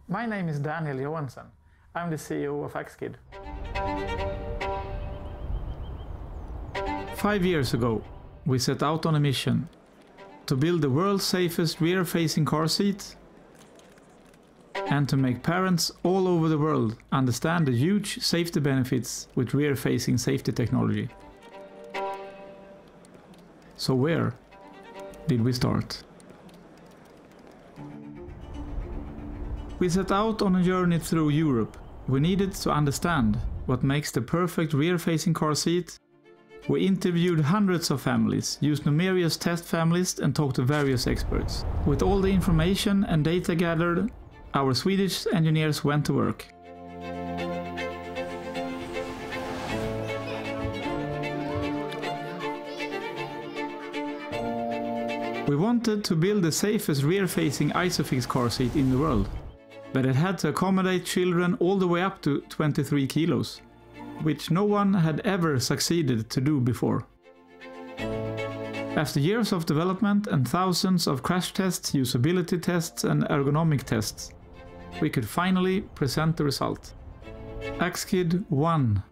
My name is Daniel Johansson. I'm the CEO of Axkid. 5 years ago, we set out on a mission to build the world's safest rear-facing car seat and to make parents all over the world understand the huge safety benefits with rear-facing safety technology. So where did we start? We set out on a journey through Europe. We needed to understand what makes the perfect rear-facing car seat. We interviewed hundreds of families, used numerous test families and talked to various experts. With all the information and data gathered, our Swedish engineers went to work. We wanted to build the safest rear-facing Isofix car seat in the world, but it had to accommodate children all the way up to 23 kilos. Which no one had ever succeeded to do before. After years of development and thousands of crash tests, usability tests and ergonomic tests, we could finally present the result. Axkid One.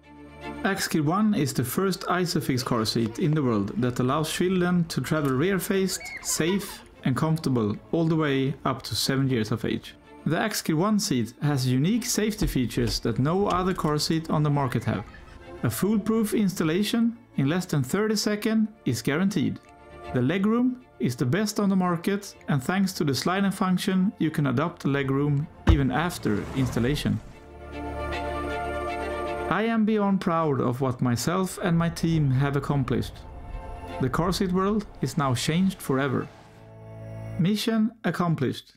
Axkid One is the first Isofix car seat in the world that allows children to travel rear-faced, safe and comfortable all the way up to 7 years of age. The Axkid One seat has unique safety features that no other car seat on the market have. A foolproof installation in less than 30 seconds is guaranteed. The legroom is the best on the market, and thanks to the sliding function you can adapt the legroom even after installation. I am beyond proud of what myself and my team have accomplished. The car seat world is now changed forever. Mission accomplished.